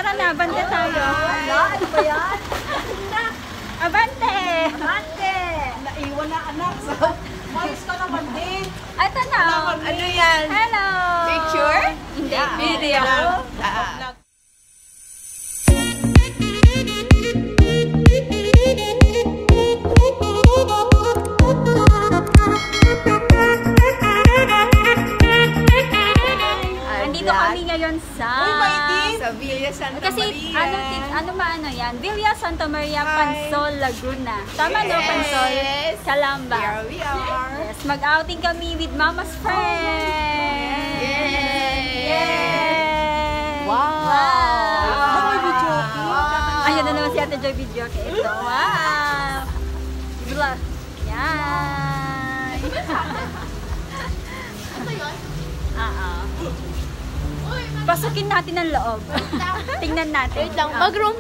Tara na, abante tayo. Ano ba yan? Abante! Ate! Naiwan na anak. Maris ka naman din. Ito na. Ano yan? Hello! Picture? Hindi, Yeah. video. Nandito kami ngayon sa... Sa Villa Santa Kasi Maria. ano yan? Villa Santa Maria, Pansol, Laguna. Tama no, Yes. Pansol? Calamba. Here we are. Yes, mag-outing kami with Mama's friend. Yay! Wow! Ayun na naman si Ate Joy Videoke. Ito, wow! Blah. Yan! Ito yun? Pasukin natin ang loob. Tingnan natin. Wait lang, mag-room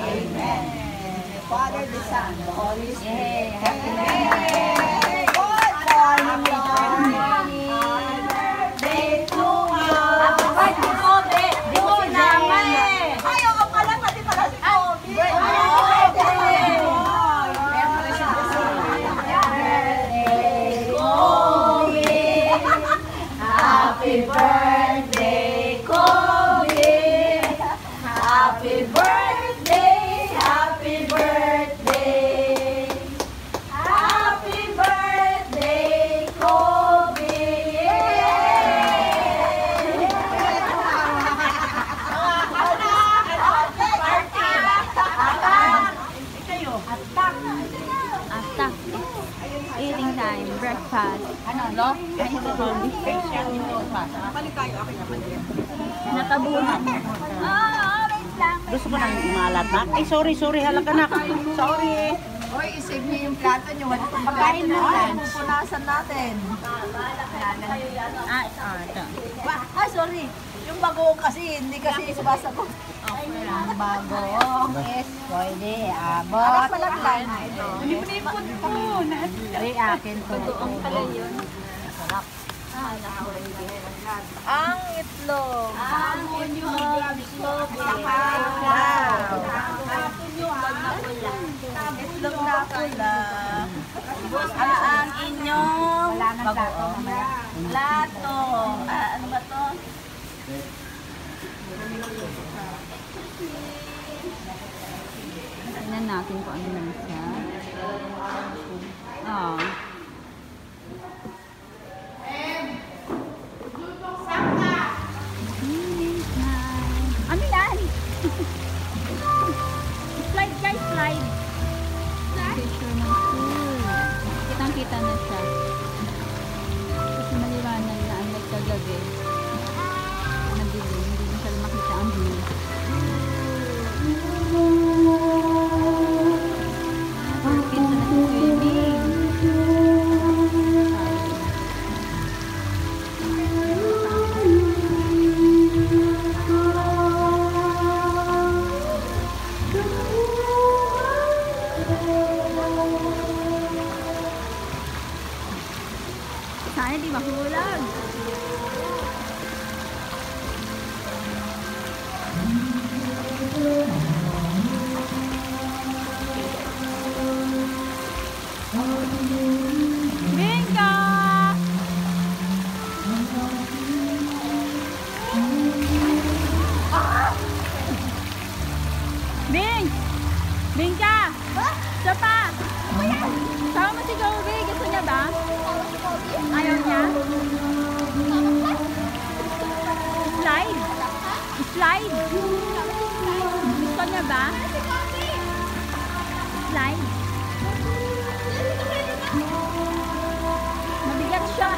Amen. Father, the Son, the Holy Spirit. Happy Yay! Good morning, Lord. Birthday to us. Happy birthday, Kobe! Di mo sinama eh! Ayaw ka pala, pati pala si Kobe. Happy birthday, Kobe! Happy birthday, happy birthday! Happy birthday, Kobe! Atak. Eating time, breakfast. Ano, lo? Natabunan. Wait lang. Gusto ko nang umalat na. Ay, sorry, halaga na. Sorry. Hoy, isig niyo yung plato niyo. Wala pang Pagkain na yan. pupunasan natin. Ito. Sorry. Yung bagoong kasi, hindi kasi sumasagot. Ang bagong is pwede abot. Aras malaglag. Nipon po. Ay, akin po. Ang pala yun. Ang itlog. Ang itlog. Itlog na pula. Ano ang inyong plato? Ano ba to? Tingnan natin kung ano lang siya. Oh. Ano yan? Slide guys, slide. Picture ng food. Kitang-kita na siya. Kasi maliwanag na unlike kagabi. Nadilim, hindi mo siya makita ang view. Kids na swimming. Sana di mahulag. Bingo! Bing! Bing ka! Isa pa! Sama mo si Kobe. Gusto niya ba? Ayaw niya? Slide! Slide! Gusto niya ba? Slide! Mabigat siya!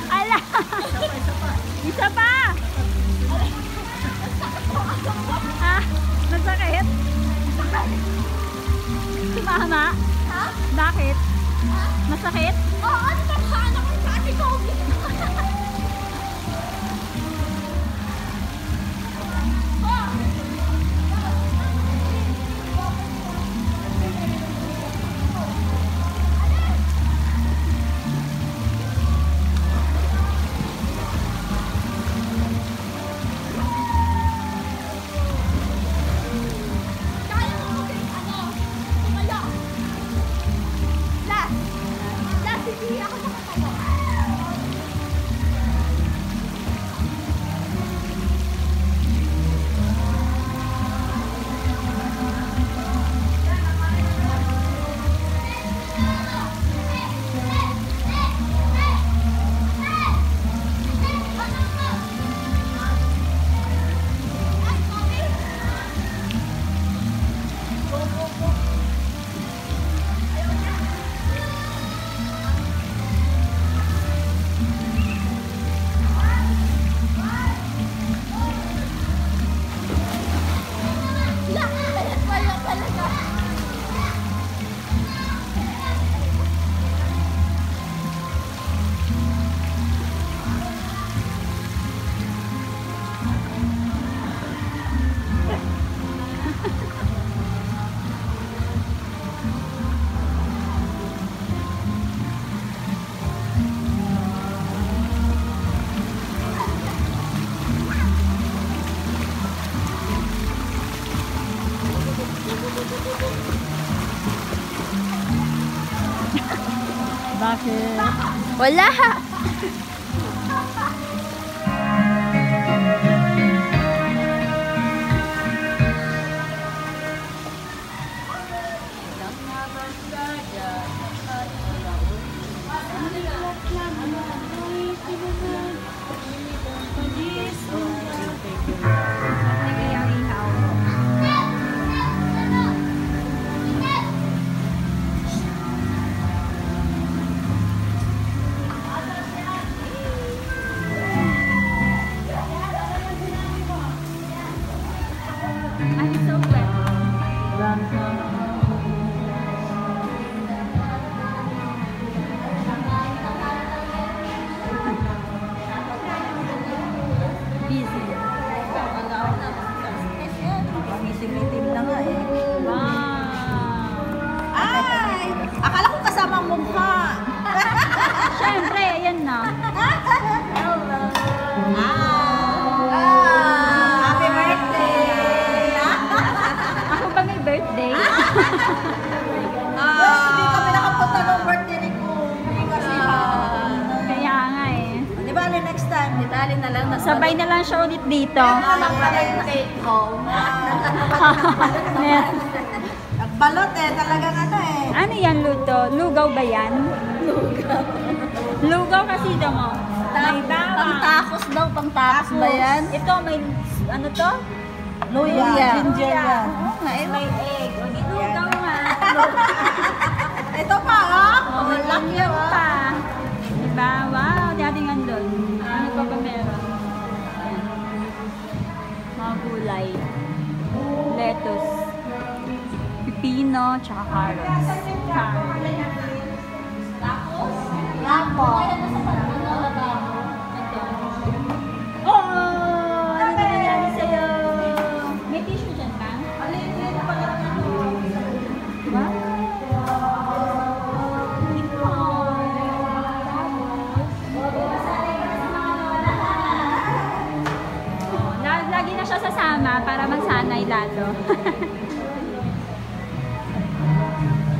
Ala! Isa pa! Ah, nasakit? Sumama? Ha? Bakit? Ha? Masakit? Oo, ano ba? Anak ko sa ate Kobe. Last, hindi ako nakatawa. Bakit? Wala! I'm so wet. Busy. Pagising-itim na nga eh. Wow! Ay! Akala ko kasama ang mukha. Siyempre, ayan na. Happy birthday! Ako ba may birthday? Hindi kami nakapunta ng birthday ni Kumi kasi Kaya nga eh. di ba next time? Itali na lang. Sabay na lang siya ulit dito. take home. Nagbalot eh. Talagang ano eh. Ano yan, luto? Lugaw ba yan? Lugaw. Lugaw kasi ito mo. May bawang. Pangtakos daw. Pangtakos ba yan? Ito, may ano to? Luya. Ginger yan. Oo nga, eh, may egg. O, di lugaw nga. Ito pa oh. Oh, may onion pa. Diba? Wow, dating andun. Ano pa ba meron? Ayan. Mga gulay. Lettuce. Pipino, tsaka carrots. Lapo. Oh! Ano na nangyari sa'yo? May tissue dyan ka? Diba? Lagi na siya sasama para magsanay lalo.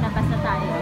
Lapas na tayo.